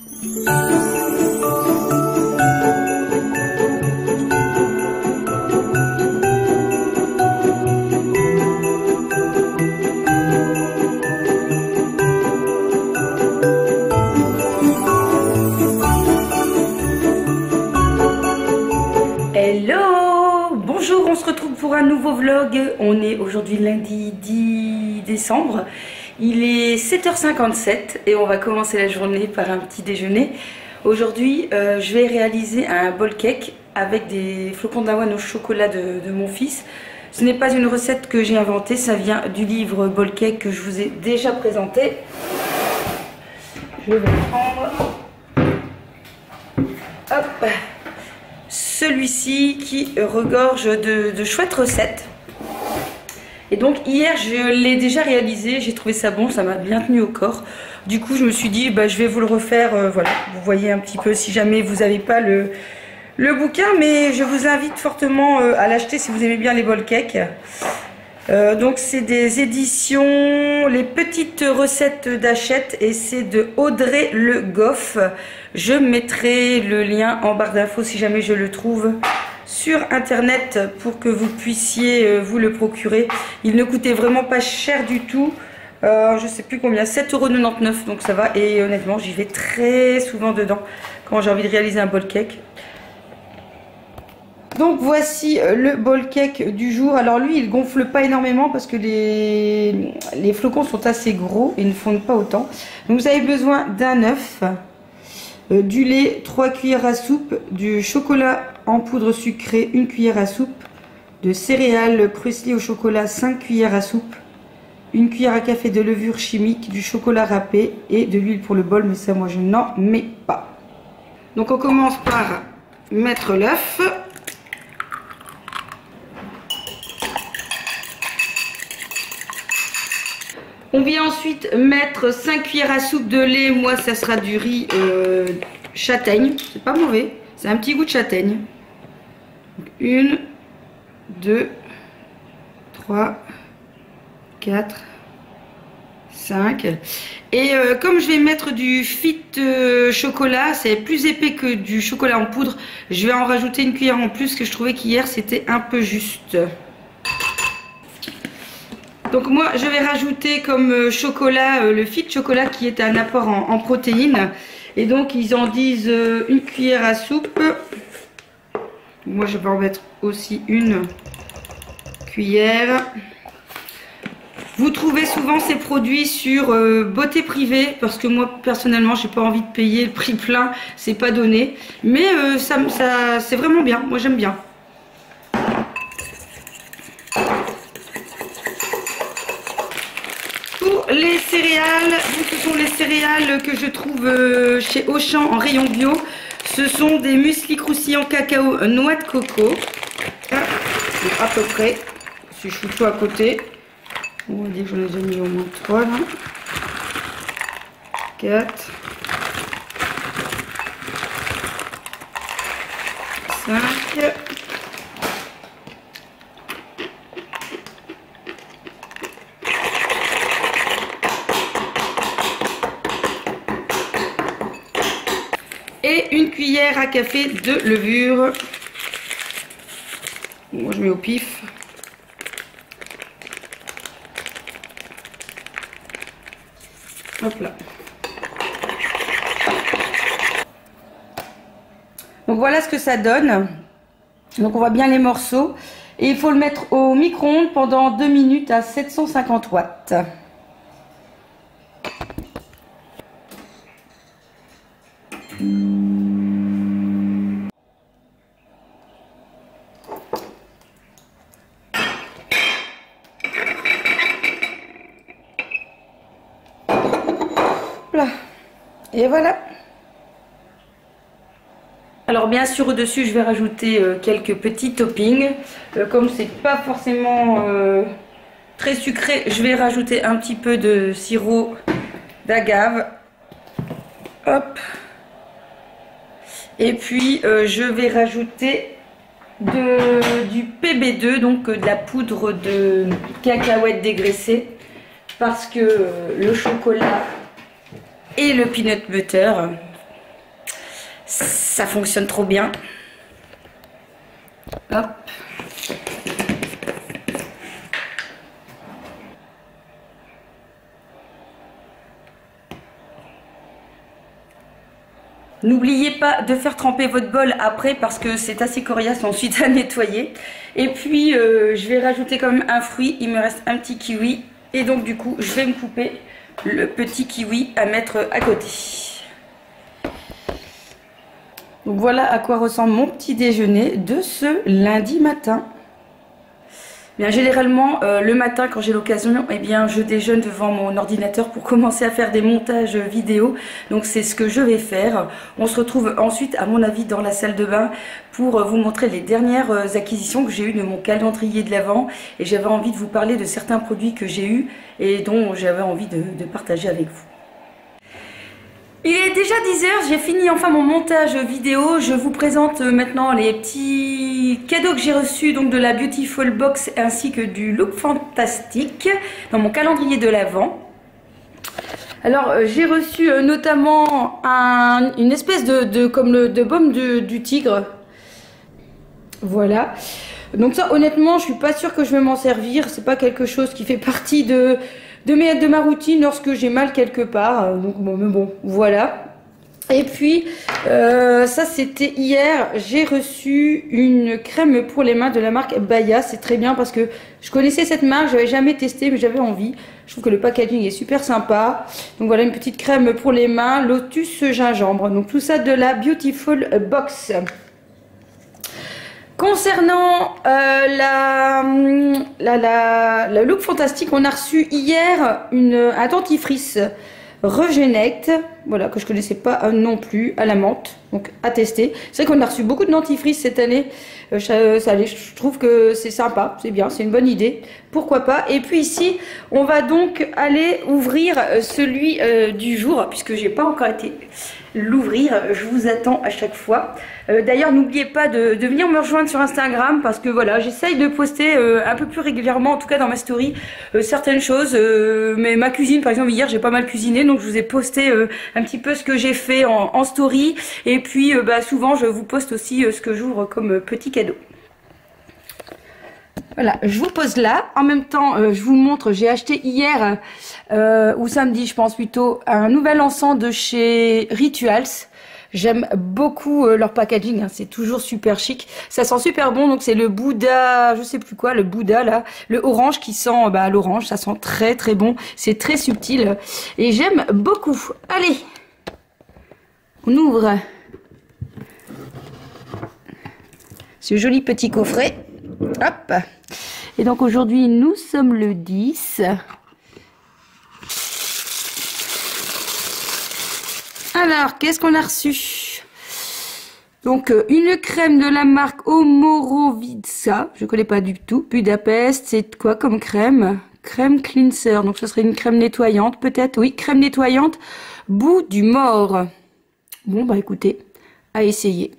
Hello, bonjour, on se retrouve pour un nouveau vlog. On est aujourd'hui lundi 10 décembre. Il est 7h57 et on va commencer la journée par un petit déjeuner. Aujourd'hui, je vais réaliser un bowl cake avec des flocons d'avoine au chocolat de mon fils. Ce n'est pas une recette que j'ai inventée, ça vient du livre Bowl Cake que je vous ai déjà présenté. Je vais prendre hop, celui-ci qui regorge de chouettes recettes. Et donc hier je l'ai déjà réalisé, j'ai trouvé ça bon, ça m'a bien tenu au corps. Du coup je me suis dit je vais vous le refaire, voilà, vous voyez un petit peu si jamais vous n'avez pas le bouquin, mais je vous invite fortement à l'acheter si vous aimez bien les bowl cakes. Donc c'est des éditions Les Petites Recettes d'Hachette et c'est de Audrey Le Goff. Je mettrai le lien en barre d'infos si jamais je le trouve sur internet pour que vous puissiez vous le procurer. Il ne coûtait vraiment pas cher du tout. Je sais plus combien, 7,99 €, donc ça va. Et honnêtement j'y vais très souvent dedans quand j'ai envie de réaliser un bowl cake. Donc voici le bowl cake du jour. Alors lui il gonfle pas énormément parce que les flocons sont assez gros et ne fondent pas autant. Donc vous avez besoin d'un œuf, du lait 3 cuillères à soupe, du chocolat en poudre sucrée 1 cuillère à soupe, de céréales Kruisli au chocolat 5 cuillères à soupe, 1 cuillère à café de levure chimique, du chocolat râpé et de l'huile pour le bol, mais ça moi je n'en mets pas. Donc on commence par mettre l'œuf. On vient ensuite mettre 5 cuillères à soupe de lait. Moi, ça sera du riz châtaigne. C'est pas mauvais. C'est un petit goût de châtaigne. 1, 2, 3, 4, 5. Et comme je vais mettre du fit chocolat, c'est plus épais que du chocolat en poudre, je vais en rajouter 1 cuillère en plus, que je trouvais qu'hier c'était un peu juste. Donc moi je vais rajouter comme chocolat le fit chocolat qui est un apport en protéines. Et donc ils en disent 1 cuillère à soupe. Moi je vais en mettre aussi 1 cuillère. Vous trouvez souvent ces produits sur Beauté Privée, parce que moi personnellement j'ai pas envie de payer le prix plein, c'est pas donné. Mais ça c'est vraiment bien, moi j'aime bien. Les céréales, ce sont les céréales que je trouve chez Auchan en rayon bio. Ce sont des muesli croustillants cacao noix de coco. À peu près. Si je fous tout à côté. On va dire que j'en ai déjà mis au moins 3 là. 4. 5. Et 1 cuillère à café de levure. Moi je mets au pif. Hop là. Donc voilà ce que ça donne. Donc on voit bien les morceaux. Et il faut le mettre au micro-ondes pendant 2 minutes à 750 watts. Et voilà. Alors bien sûr au-dessus je vais rajouter quelques petits toppings. Comme c'est pas forcément très sucré, je vais rajouter un petit peu de sirop d'agave. Hop. Et puis je vais rajouter du PB2, donc de la poudre de cacahuètes dégraissée, parce que le chocolat et le peanut butter Ça fonctionne trop bien. Hop. N'oubliez pas de faire tremper votre bol après parce que c'est assez coriace ensuite à nettoyer. Et puis je vais rajouter quand même un fruit, il me reste un petit kiwi. Et donc du coup je vais me couper le petit kiwi à mettre à côté. Donc voilà à quoi ressemble mon petit déjeuner de ce lundi matin. Bien, généralement, le matin, quand j'ai l'occasion, eh bien, je déjeune devant mon ordinateur pour commencer à faire des montages vidéo. Donc, c'est ce que je vais faire. On se retrouve ensuite, à mon avis, dans la salle de bain pour vous montrer les dernières acquisitions que j'ai eues de mon calendrier de l'Avent. Et j'avais envie de vous parler de certains produits que j'ai eus et dont j'avais envie de partager avec vous. Il est déjà 10 h, j'ai fini enfin mon montage vidéo. Je vous présente maintenant les petits cadeaux que j'ai reçus donc de la Beautiful Box ainsi que du Look Fantastic dans mon calendrier de l'Avent. Alors j'ai reçu notamment une espèce de baume du tigre. Voilà. Donc ça honnêtement je suis pas sûre que je vais m'en servir. C'est pas quelque chose qui fait partie de ma routine lorsque j'ai mal quelque part. Donc bon, mais bon, voilà. Et puis, ça c'était hier, j'ai reçu une crème pour les mains de la marque Baya. C'est très bien parce que je connaissais cette marque, j'avais jamais testé mais j'avais envie. Je trouve que le packaging est super sympa. Donc voilà une petite crème pour les mains, Lotus gingembre. Donc tout ça de la Beautiful Box. Concernant le Look Fantastic, on a reçu hier un dentifrice Regenect, voilà, que je connaissais pas non plus, à la menthe, donc à tester. C'est vrai qu'on a reçu beaucoup de dentifrices cette année, je trouve que c'est sympa, c'est bien, c'est une bonne idée, pourquoi pas. Et puis ici, on va donc aller ouvrir celui du jour, puisque j'ai pas encore été l'ouvrir, je vous attends à chaque fois. D'ailleurs n'oubliez pas de venir me rejoindre sur Instagram parce que voilà, j'essaye de poster un peu plus régulièrement, en tout cas dans ma story, certaines choses, mais ma cuisine par exemple, hier j'ai pas mal cuisiné, donc je vous ai posté un petit peu ce que j'ai fait en story, et puis souvent je vous poste aussi ce que j'ouvre comme petit cadeau. Voilà, je vous pose là. En même temps, je vous montre, j'ai acheté hier, ou samedi je pense plutôt, un nouvel encens de chez Rituals. J'aime beaucoup leur packaging, hein, c'est toujours super chic. Ça sent super bon, donc c'est le Bouddha, je sais plus quoi, le Bouddha là, le orange qui sent l'orange, ça sent très très bon. C'est très subtil et j'aime beaucoup. Allez, on ouvre ce joli petit coffret. Hop. Et donc aujourd'hui nous sommes le 10. Alors qu'est-ce qu'on a reçu? Donc une crème de la marque Omorovitsa, je connais pas du tout. Budapest, c'est quoi comme crème? Crème cleanser, donc ce serait une crème nettoyante peut-être. Oui, crème nettoyante bout du mort. Bon bah écoutez, à essayer.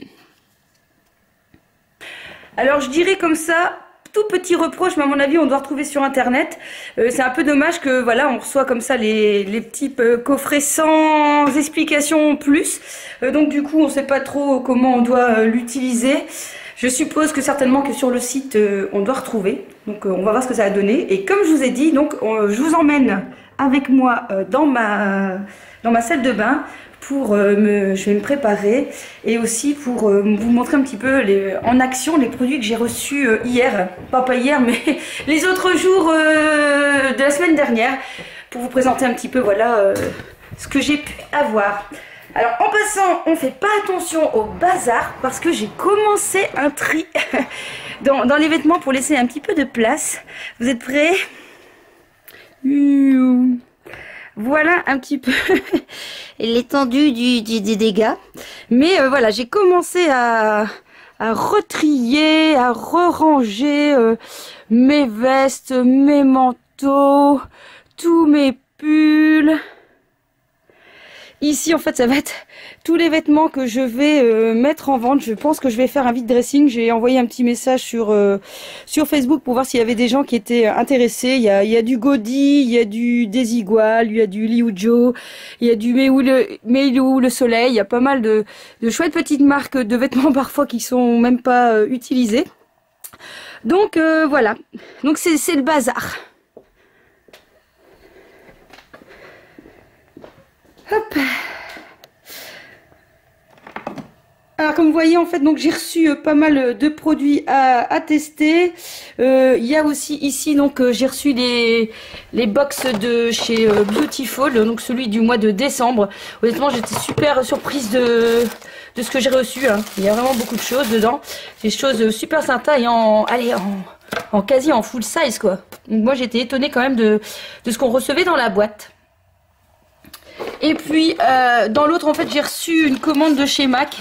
Alors je dirais comme ça, tout petit reproche, mais à mon avis on doit retrouver sur internet. C'est un peu dommage que voilà, on reçoit comme ça les petits coffrets sans explication plus. Donc du coup on sait pas trop comment on doit l'utiliser. Je suppose que certainement que sur le site on doit retrouver. Donc on va voir ce que ça va donner. Et comme je vous ai dit, donc je vous emmène avec moi dans ma salle de bain. Je vais me préparer et aussi pour vous montrer un petit peu en action les produits que j'ai reçus hier, pas hier mais les autres jours de la semaine dernière, pour vous présenter un petit peu voilà ce que j'ai pu avoir. Alors en passant, on fait pas attention au bazar parce que j'ai commencé un tri dans les vêtements pour laisser un petit peu de place. Vous êtes prêts? Voilà un petit peu l'étendue des dégâts. Mais voilà, j'ai commencé à retrier, à re-ranger mes vestes, mes manteaux, tous mes pulls. Ici en fait ça va être tous les vêtements que je vais mettre en vente. Je pense que je vais faire un vide dressing. J'ai envoyé un petit message sur Facebook pour voir s'il y avait des gens qui étaient intéressés. Il y a du Godi, il y a du Desigual, il y a du Liujo, il y a du Meilou le Soleil. Il y a pas mal de chouettes petites marques de vêtements parfois qui sont même pas utilisées. Donc voilà, donc c'est le bazar. Hop. Alors comme vous voyez en fait, donc j'ai reçu pas mal de produits à tester. Il y a aussi ici donc j'ai reçu les box de chez Beautiful, donc celui du mois de décembre. Honnêtement j'étais super surprise de ce que j'ai reçu. Hein. Il y a vraiment beaucoup de choses dedans, des choses super sympas et en quasi en full size quoi. Donc moi j'étais étonnée quand même de ce qu'on recevait dans la boîte. Et puis dans l'autre en fait j'ai reçu une commande de chez MAC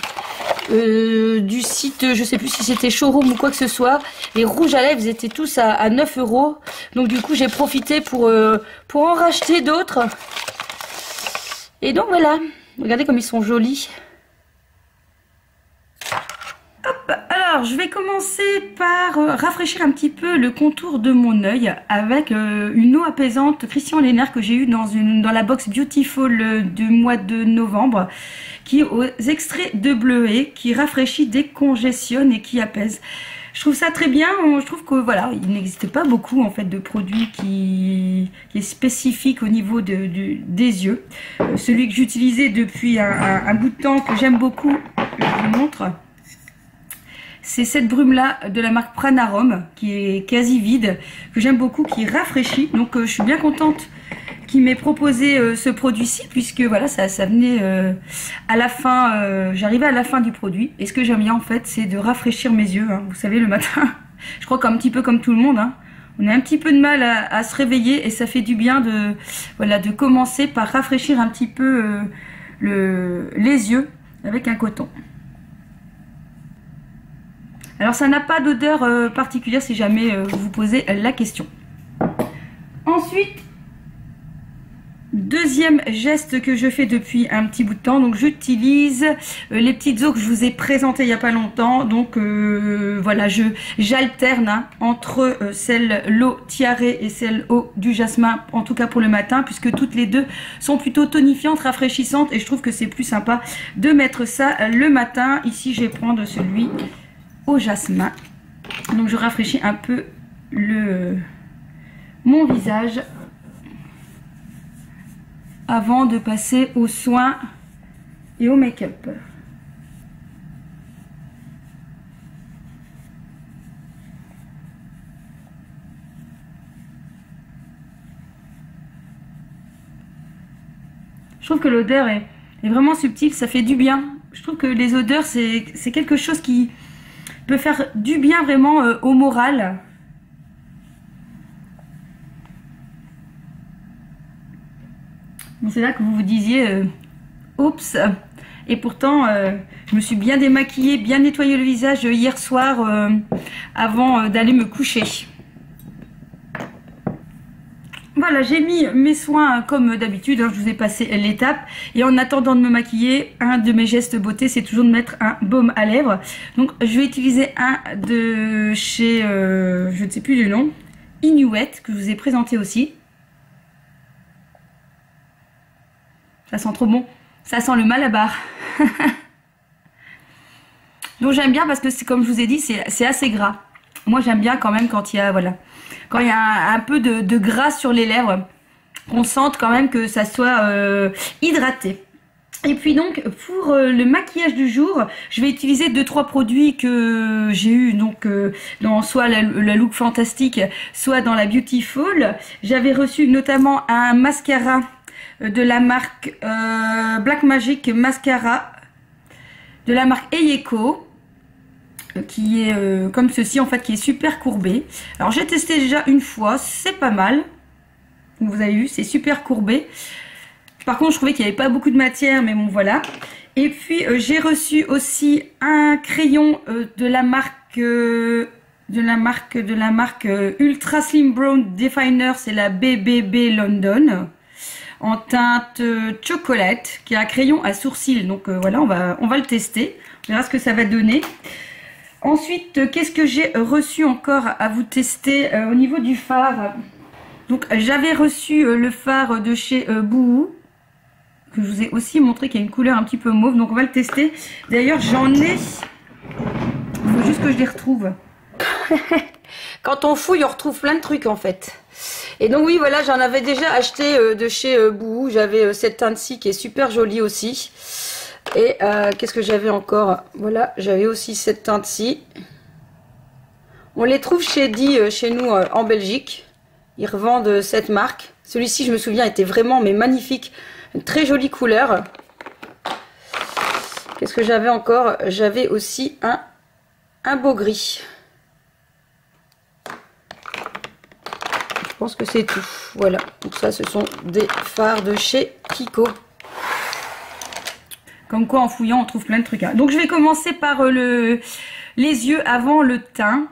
du site, je sais plus si c'était Showroom ou quoi que ce soit. Les rouges à lèvres ils étaient tous à 9 €. Donc du coup j'ai profité pour en racheter d'autres. Et donc voilà, regardez comme ils sont jolis. Hop, alors je vais commencer par rafraîchir un petit peu le contour de mon œil avec une eau apaisante Christian Lennert que j'ai eu dans la box Beautiful du mois de novembre, qui est aux extraits de bleuet, qui rafraîchit, décongestionne et qui apaise. Je trouve ça très bien. Je trouve que voilà, il n'existe pas beaucoup en fait de produits qui est spécifique au niveau des yeux. Celui que j'utilisais depuis un bout de temps, que j'aime beaucoup, je vous montre. C'est cette brume là de la marque Pranarom qui est quasi vide, que j'aime beaucoup, qui rafraîchit. Donc je suis bien contente qu'il m'ait proposé ce produit-ci, puisque voilà, ça venait à la fin, j'arrivais à la fin du produit. Et ce que j'aime bien en fait, c'est de rafraîchir mes yeux. Hein. Vous savez, le matin, je crois qu'un petit peu comme tout le monde, hein, on a un petit peu de mal à se réveiller et ça fait du bien de commencer par rafraîchir un petit peu les yeux avec un coton. Alors ça n'a pas d'odeur particulière si jamais vous vous posez la question. Ensuite, deuxième geste que je fais depuis un petit bout de temps, donc j'utilise les petites eaux que je vous ai présentées il n'y a pas longtemps. Donc voilà, j'alterne entre l'eau tiarée et celle eau du jasmin, en tout cas pour le matin, puisque toutes les deux sont plutôt tonifiantes, rafraîchissantes, et je trouve que c'est plus sympa de mettre ça le matin. Ici je vais prendre celui au jasmin. Donc je rafraîchis un peu mon visage avant de passer aux soins et au make-up. Je trouve que l'odeur est vraiment subtile, ça fait du bien. Je trouve que les odeurs c'est quelque chose qui peut faire du bien vraiment au moral. Bon, c'est là que vous vous disiez oups, et pourtant je me suis bien démaquillée, bien nettoyé le visage hier soir avant d'aller me coucher. Voilà, j'ai mis mes soins comme d'habitude, hein, je vous ai passé l'étape. Et en attendant de me maquiller, un de mes gestes beauté, c'est toujours de mettre un baume à lèvres. Donc je vais utiliser un de chez, je ne sais plus le nom, Inuit, que je vous ai présenté aussi. Ça sent trop bon, ça sent le Malabar. Donc j'aime bien parce que c'est comme je vous ai dit, c'est assez gras. Moi j'aime bien quand même quand il y a, voilà, quand il y a un peu de gras sur les lèvres, qu'on sente quand même que ça soit hydraté. Et puis donc pour le maquillage du jour, je vais utiliser 2-3 produits que j'ai eu donc dans soit la Look Fantastique, soit dans la Beautiful. J'avais reçu notamment un mascara de la marque Black Magic Mascara de la marque Eyeko, qui est comme ceci en fait, qui est super courbé. Alors j'ai testé déjà une fois, c'est pas mal. Vous avez vu, c'est super courbé. Par contre je trouvais qu'il n'y avait pas beaucoup de matière, mais bon voilà. Et puis j'ai reçu aussi un crayon de la marque Ultra Slim Brown Definer, c'est la BBB London. en teinte chocolate, qui est un crayon à sourcils. Donc voilà, on va le tester. On verra ce que ça va donner. Ensuite, qu'est-ce que j'ai reçu encore à vous tester au niveau du fard? Donc j'avais reçu le fard de chez Boohoo, que je vous ai aussi montré, qui a une couleur un petit peu mauve. Donc on va le tester. D'ailleurs j'en ai... Il faut juste que je les retrouve. Quand on fouille, on retrouve plein de trucs en fait. Et donc oui, voilà, j'en avais déjà acheté de chez Boohoo. J'avais cette teinte-ci qui est super jolie aussi. Et qu'est-ce que j'avais encore? Voilà, j'avais aussi cette teinte-ci. On les trouve chez Di, chez nous en Belgique. Ils revendent cette marque. Celui-ci, je me souviens, était vraiment mais magnifique. Une très jolie couleur. Qu'est-ce que j'avais encore? J'avais aussi un beau gris. Je pense que c'est tout. Voilà. Donc ça, ce sont des fards de chez Kiko. Comme quoi, en fouillant, on trouve plein de trucs. Donc je vais commencer par les yeux avant le teint.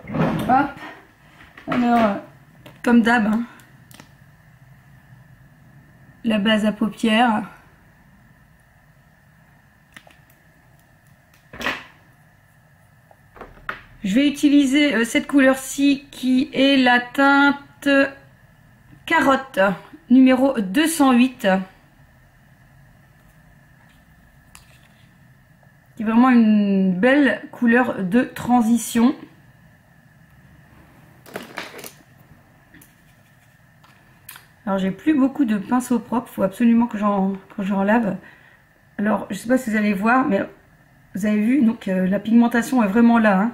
Hop. Alors, comme d'hab, hein, la base à paupières. Je vais utiliser cette couleur-ci qui est la teinte carotte, numéro 208. Qui est vraiment une belle couleur de transition. Alors j'ai plus beaucoup de pinceau propre, il faut absolument que j'en lave. Alors je sais pas si vous allez voir, mais vous avez vu, donc la pigmentation est vraiment là, hein.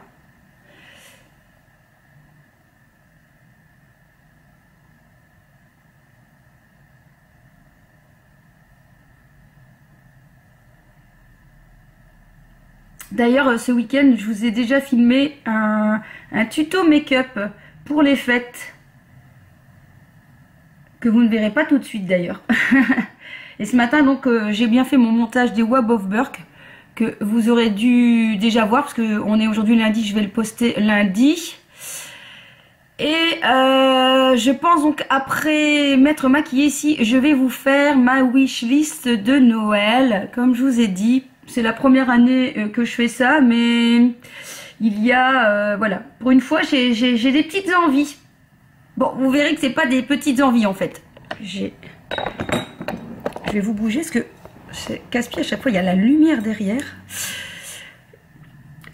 D'ailleurs, ce week-end, je vous ai déjà filmé un tuto make-up pour les fêtes. Que vous ne verrez pas tout de suite d'ailleurs. Et ce matin, donc, j'ai bien fait mon montage des Web of Burke. Que vous aurez dû déjà voir, parce qu'on est aujourd'hui lundi, je vais le poster lundi. Et je pense donc, après m'être maquillée ici, je vais vous faire ma wishlist de Noël. Comme je vous ai dit, c'est la première année que je fais ça, mais il y a, voilà, pour une fois, j'ai des petites envies. Bon, vous verrez que c'est pas des petites envies en fait. Je vais vous bouger parce que c'est casse-pied à chaque fois, il y a la lumière derrière.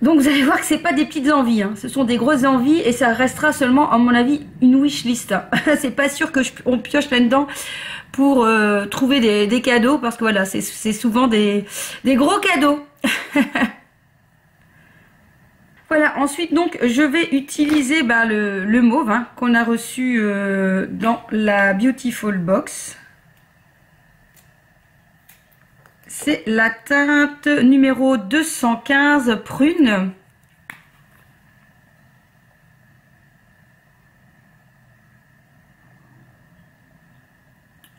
Donc vous allez voir que c'est pas des petites envies, hein. Ce sont des grosses envies et ça restera seulement, à mon avis, une wishlist. C'est pas sûr que on pioche là-dedans pour trouver des cadeaux, parce que voilà, c'est souvent des gros cadeaux. Voilà, ensuite donc je vais utiliser le mauve, hein, qu'on a reçu dans la Beautiful Box. C'est la teinte numéro 215 prune.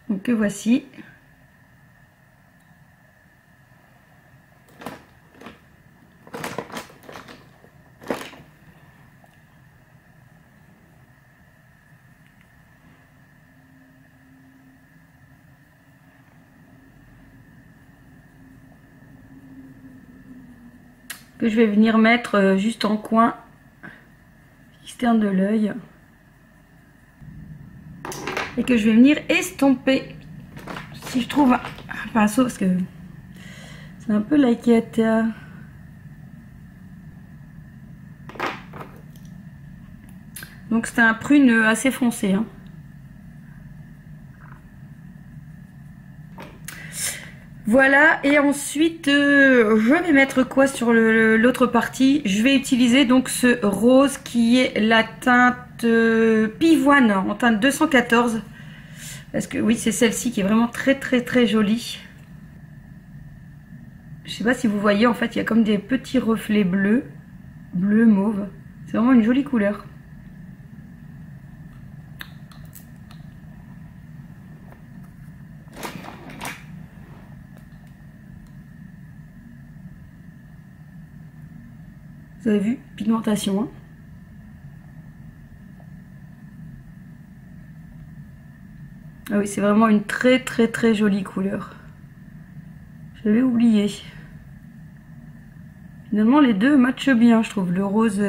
Donc voici. Que je vais venir mettre juste en coin externe de l'œil et que je vais venir estomper si je trouve un pinceau, parce que c'est un peu laquette. Donc c'est un prune assez foncé, hein. Voilà, et ensuite je vais mettre quoi sur l'autre partie? Je vais utiliser donc ce rose qui est la teinte pivoine en teinte 214. Parce que oui, c'est celle-ci qui est vraiment très très très jolie. Je sais pas si vous voyez, en fait il y a comme des petits reflets bleus, bleu mauve. C'est vraiment une jolie couleur. Vous avez vu, pigmentation, hein. Ah oui, c'est vraiment une très très très jolie couleur. J'avais oublié. Finalement, les deux matchent bien, je trouve. Le rose,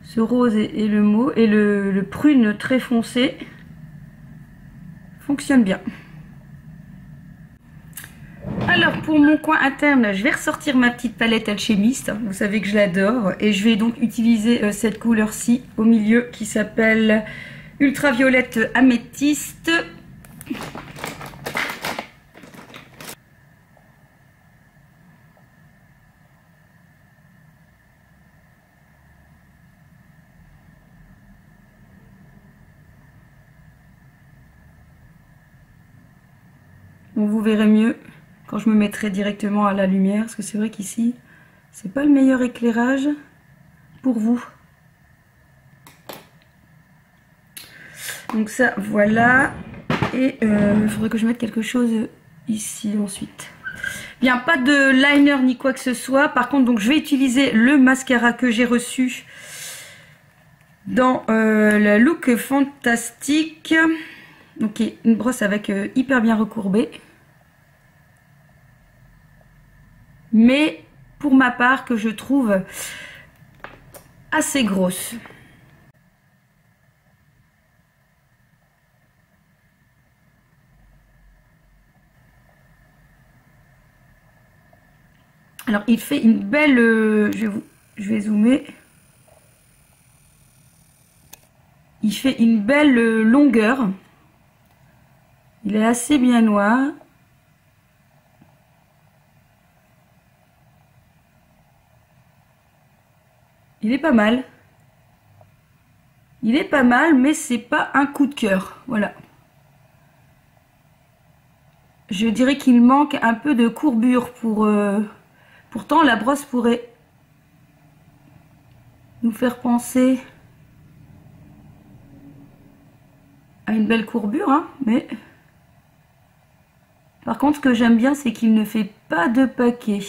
ce rose et le mauve, et le prune très foncé fonctionne bien. Alors pour mon coin interne, je vais ressortir ma petite palette alchimiste. Vous savez que je l'adore. Et je vais donc utiliser cette couleur-ci au milieu qui s'appelle Ultraviolette Améthyste. Donc vous verrez mieux quand je me mettrai directement à la lumière, parce que c'est vrai qu'ici, c'est pas le meilleur éclairage pour vous. Donc ça, voilà. Et il faudrait que je mette quelque chose ici ensuite. Bien, pas de liner ni quoi que ce soit. Par contre, donc je vais utiliser le mascara que j'ai reçu dans la Look Fantastique. Ok, une brosse avec hyper bien recourbée. Mais pour ma part, que je trouve assez grosse. Alors il fait une belle, je vais zoomer. Il fait une belle longueur. Il est assez bien noir. Il est pas mal. Il est pas mal, mais c'est pas un coup de cœur. Voilà. Je dirais qu'il manque un peu de courbure pour... Pourtant, la brosse pourrait nous faire penser à une belle courbure, hein, mais... Par contre, ce que j'aime bien, c'est qu'il ne fait pas de paquet.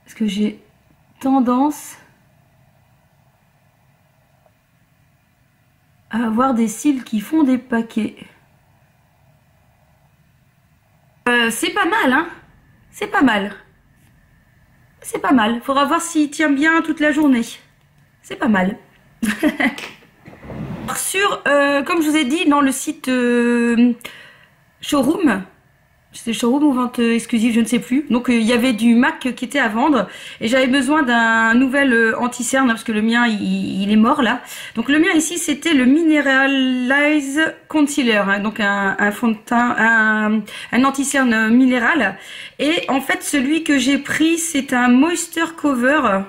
Parce que j'ai tendance à avoir des cils qui font des paquets. C'est pas mal, hein. C'est pas mal. C'est pas mal. Faudra voir s'il tient bien toute la journée. C'est pas mal. Comme je vous ai dit, dans le site Showroom, c'était Showroom ou vente exclusive, je ne sais plus. Donc il y avait du MAC qui était à vendre et j'avais besoin d'un nouvel anti-cerne parce que le mien il est mort là. Donc le mien ici c'était le Mineralize Concealer, hein, donc un fond de teint, un anti-cerne minéral. Et en fait celui que j'ai pris c'est un Moisture Cover.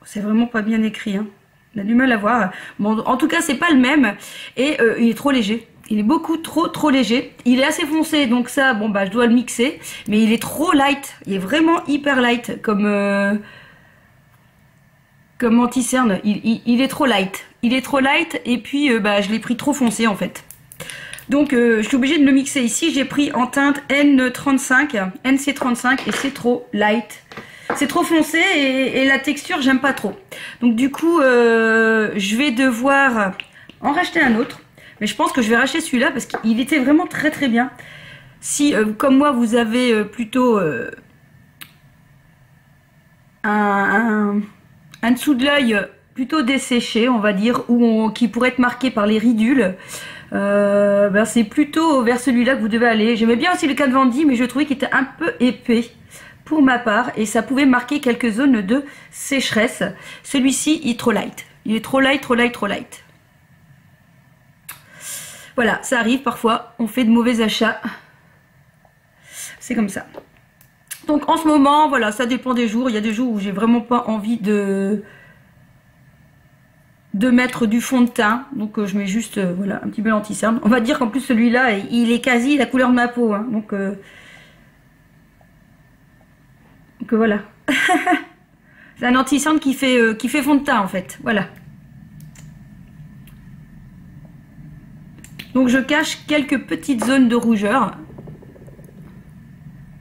C'est vraiment pas bien écrit, hein. On a du mal à voir. Bon, en tout cas c'est pas le même et il est trop léger. Il est beaucoup trop léger. Il est assez foncé, donc ça, bon bah je dois le mixer. Mais il est trop light. Il est vraiment hyper light comme anti-cerne. Il est trop light. Il est trop light et puis bah je l'ai pris trop foncé en fait. Donc je suis obligée de le mixer ici. J'ai pris en teinte N35, NC35 et c'est trop light. C'est trop foncé et la texture j'aime pas trop. Donc du coup je vais devoir en racheter un autre. Mais je pense que je vais racheter celui-là parce qu'il était vraiment très très bien. Si, comme moi, vous avez plutôt un dessous de l'œil plutôt desséché, on va dire, ou qui pourrait être marqué par les ridules, ben c'est plutôt vers celui-là que vous devez aller. J'aimais bien aussi le Kat Von D, mais je trouvais qu'il était un peu épais pour ma part et ça pouvait marquer quelques zones de sécheresse. Celui-ci, il est trop light. Il est trop light, trop light, trop light. Voilà, ça arrive parfois, on fait de mauvais achats. C'est comme ça. Donc en ce moment, voilà, ça dépend des jours. Il y a des jours où j'ai vraiment pas envie de mettre du fond de teint. Donc je mets juste voilà, un petit peu anti-cerne. On va dire qu'en plus celui-là, il est quasi la couleur de ma peau. Hein, donc voilà. C'est un anti-cerne qui fait fond de teint en fait. Voilà. Donc je cache quelques petites zones de rougeur.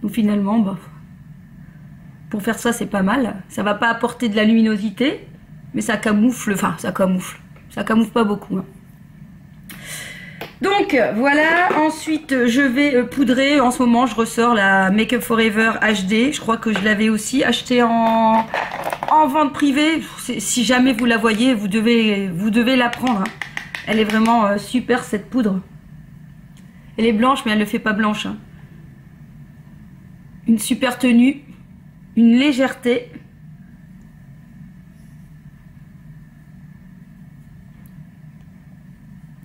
Donc finalement, bah, pour faire ça, c'est pas mal. Ça va pas apporter de la luminosité, mais ça camoufle, enfin ça camoufle. Ça camoufle pas beaucoup. Hein. Donc voilà, ensuite je vais poudrer. En ce moment je ressors la Make Up Forever HD. Je crois que je l'avais aussi acheté en vente privée. Si jamais vous la voyez, vous devez la prendre. Hein. Elle est vraiment super cette poudre. Elle est blanche mais elle ne fait pas blanche. Hein. Une super tenue, une légèreté.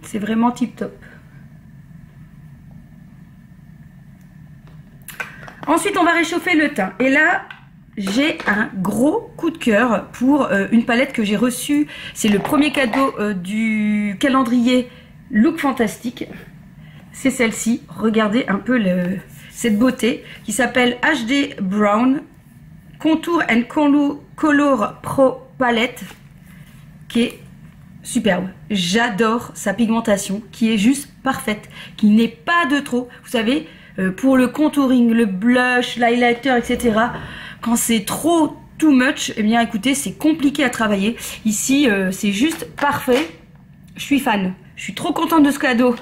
C'est vraiment tip top. Ensuite, on va réchauffer le teint. Et là, j'ai un gros coup de cœur pour une palette que j'ai reçue. C'est le premier cadeau du calendrier Look Fantastique. C'est celle-ci. Regardez un peu cette beauté qui s'appelle HD Brown Contour and Color Pro Palette, qui est superbe. J'adore sa pigmentation qui est juste parfaite, qui n'est pas de trop. Vous savez, pour le contouring, le blush, l'highlighter, etc. Quand c'est trop too much, eh bien écoutez, c'est compliqué à travailler. Ici, c'est juste parfait. Je suis fan. Je suis trop contente de ce cadeau.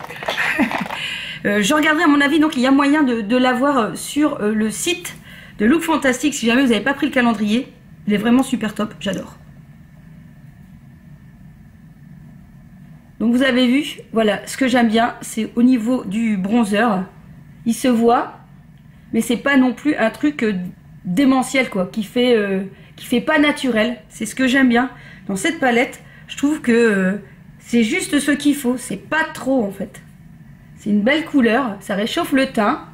Je regarderai à mon avis, donc il y a moyen de l'avoir sur le site de Look Fantastique. Si jamais vous n'avez pas pris le calendrier, il est vraiment super top. J'adore. Donc vous avez vu, voilà, ce que j'aime bien, c'est au niveau du bronzer. Il se voit, mais c'est pas non plus un truc démentiel, quoi, qui fait pas naturel. C'est ce que j'aime bien dans cette palette. Je trouve que c'est juste ce qu'il faut. C'est pas trop, en fait. C'est une belle couleur, ça réchauffe le teint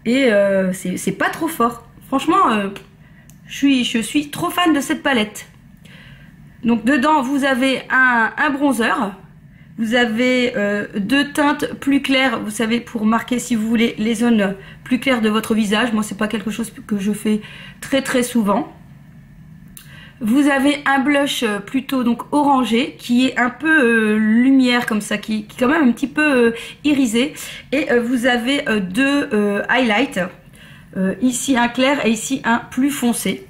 et c'est pas trop fort. Franchement, je suis trop fan de cette palette. Donc dedans, vous avez un bronzer. Vous avez deux teintes plus claires, vous savez, pour marquer, si vous voulez, les zones plus claires de votre visage. Moi, c'est pas quelque chose que je fais très souvent. Vous avez un blush plutôt donc orangé, qui est un peu lumière comme ça, qui est quand même un petit peu irisé. Et vous avez deux highlights, ici un clair et ici un plus foncé.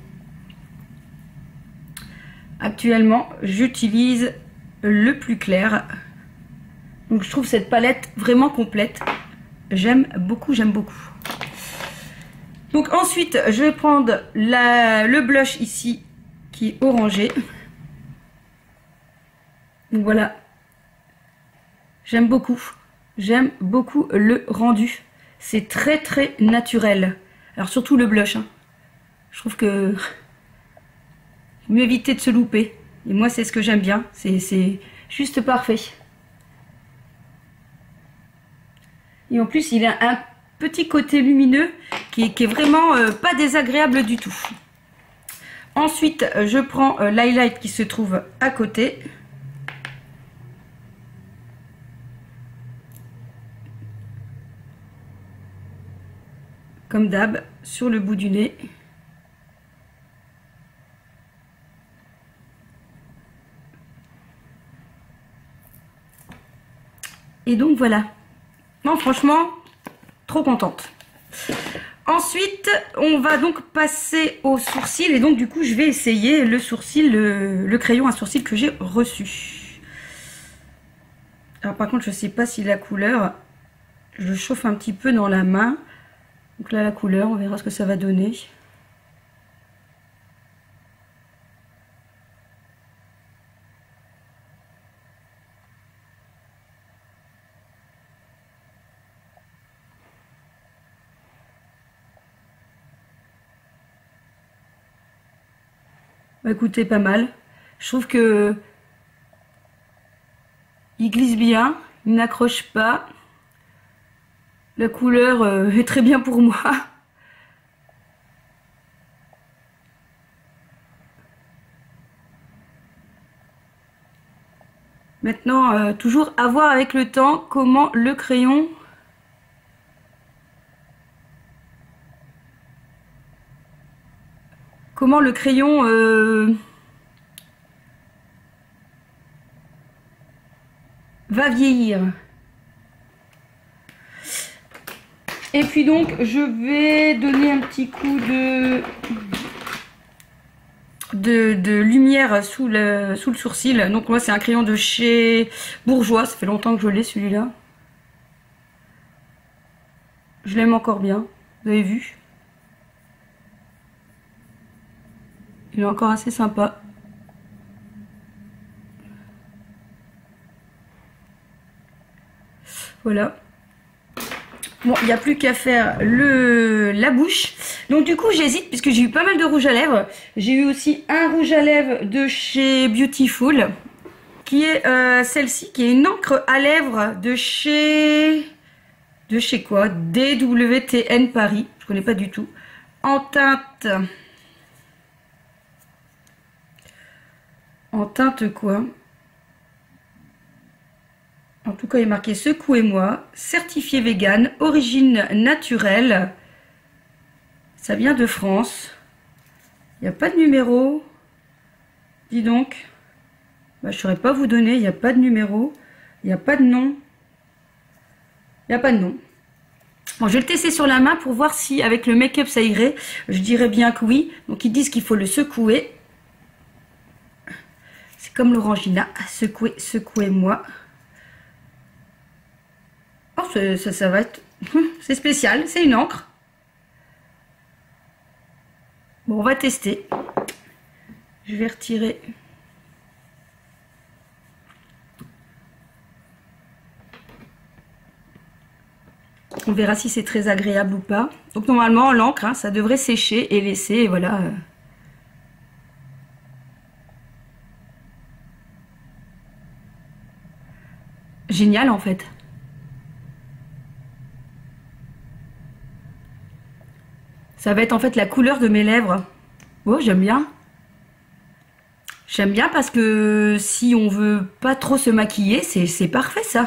Actuellement, j'utilise le plus clair. Donc je trouve cette palette vraiment complète. J'aime beaucoup, j'aime beaucoup. Donc ensuite, je vais prendre le blush ici, qui est orangé. Donc voilà. J'aime beaucoup. J'aime beaucoup le rendu. C'est très naturel. Alors surtout le blush. Hein. Je trouve que... faut mieux éviter de se louper. Et moi, c'est ce que j'aime bien. C'est juste parfait. Et en plus, il a un petit côté lumineux qui est vraiment pas désagréable du tout. Ensuite, je prends l'highlight qui se trouve à côté. Comme d'hab, sur le bout du nez. Et donc voilà. Non, franchement, trop contente. Ensuite, on va donc passer au sourcil. Et donc, du coup, je vais essayer le sourcil, le crayon à sourcil que j'ai reçu. Alors, par contre, je ne sais pas si la couleur... Je chauffe un petit peu dans la main. Donc là, la couleur, on verra ce que ça va donner. Écoutez, pas mal. Je trouve que il glisse bien, il n'accroche pas. La couleur est très bien pour moi. Maintenant, toujours à voir avec le temps comment le crayon va vieillir. Et puis donc je vais donner un petit coup de lumière sous le sourcil. Donc moi c'est un crayon de chez Bourjois, ça fait longtemps que je l'ai celui-là. Je l'aime encore bien, vous avez vu? Il est encore assez sympa. Voilà. Bon, il n'y a plus qu'à faire la bouche. Donc du coup j'hésite puisque j'ai eu pas mal de rouge à lèvres. J'ai eu aussi un rouge à lèvres de chez Beautiful. Qui est celle-ci, qui est une encre à lèvres de chez... De chez quoi? DWTN Paris. Je connais pas du tout. En teinte... En teinte quoi? En tout cas, il est marqué Secouez-moi, certifié vegan, origine naturelle. Ça vient de France. Il n'y a pas de numéro. Dis donc. Bah, je ne saurais pas vous donner. Il n'y a pas de numéro. Il n'y a pas de nom. Il n'y a pas de nom. Bon, je vais le tester sur la main pour voir si avec le make-up ça irait. Je dirais bien que oui. Donc ils disent qu'il faut le secouer. C'est comme l'orangina. Secouez, secouez-moi. Oh, ça va être... C'est spécial, c'est une encre. Bon, on va tester. Je vais retirer... On verra si c'est très agréable ou pas. Donc normalement, l'encre, hein, ça devrait sécher et laisser, voilà... Génial en fait. Ça va être en fait la couleur de mes lèvres. Oh, j'aime bien. J'aime bien parce que si on veut pas trop se maquiller, c'est parfait ça.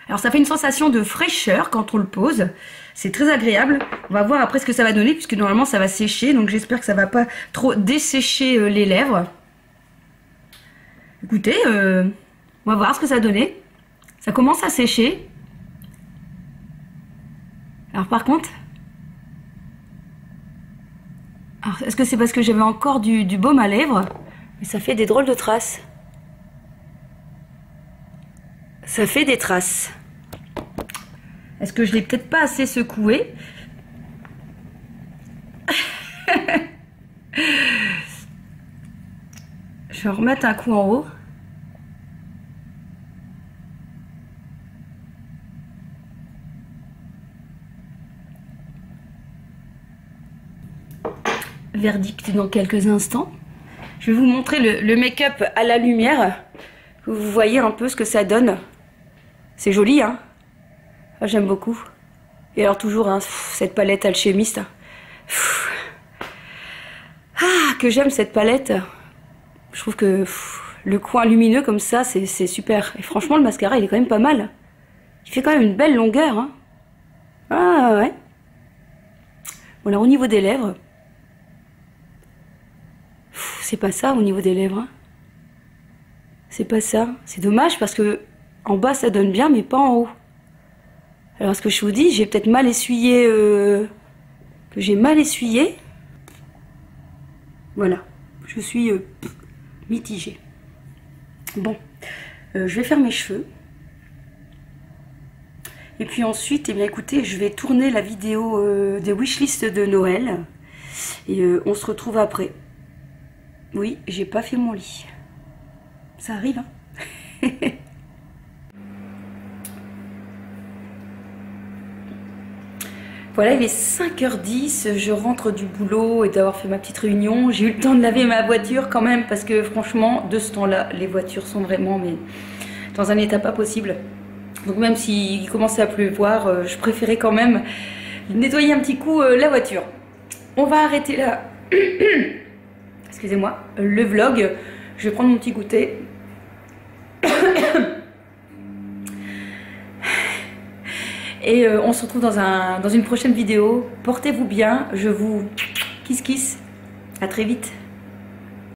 Alors ça fait une sensation de fraîcheur quand on le pose. C'est très agréable. On va voir après ce que ça va donner puisque normalement ça va sécher. Donc j'espère que ça va pas trop dessécher les lèvres. Écoutez, on va voir ce que ça va donner. Ça commence à sécher. Alors par contre... Est-ce que c'est parce que j'avais encore du baume à lèvres? Mais ça fait des drôles de traces. Ça fait des traces. Est-ce que je l'ai peut-être pas assez secoué? Je vais en remettre un coup en haut. Verdict dans quelques instants. Je vais vous montrer le make-up à la lumière. Que vous voyez un peu ce que ça donne. C'est joli, hein? Ah, j'aime beaucoup. Et alors toujours, hein, cette palette alchimiste. Ah, que j'aime cette palette. Je trouve que le coin lumineux comme ça, c'est super. Et franchement, le mascara, il est quand même pas mal. Il fait quand même une belle longueur, hein. Ah, ouais. Bon, alors au niveau des lèvres... C'est pas ça au niveau des lèvres. Hein. C'est pas ça. C'est dommage parce que en bas ça donne bien mais pas en haut. Alors ce que je vous dis, j'ai peut-être mal essuyé. Que j'ai mal essuyé. Voilà. Je suis mitigée. Bon. Je vais faire mes cheveux. Et puis ensuite, eh bien écoutez, je vais tourner la vidéo des wishlists de Noël. Et on se retrouve après. Oui, j'ai pas fait mon lit. Ça arrive, hein. Voilà, il est 5h10, je rentre du boulot et d'avoir fait ma petite réunion. J'ai eu le temps de laver ma voiture quand même parce que franchement, de ce temps-là, les voitures sont vraiment mais, dans un état pas possible. Donc même s'il commençait à pleuvoir, je préférais quand même nettoyer un petit coup la voiture. On va arrêter là. Excusez-moi, le vlog. Je vais prendre mon petit goûter. Et on se retrouve dans une prochaine vidéo. Portez-vous bien. Je vous kiss kiss. À très vite.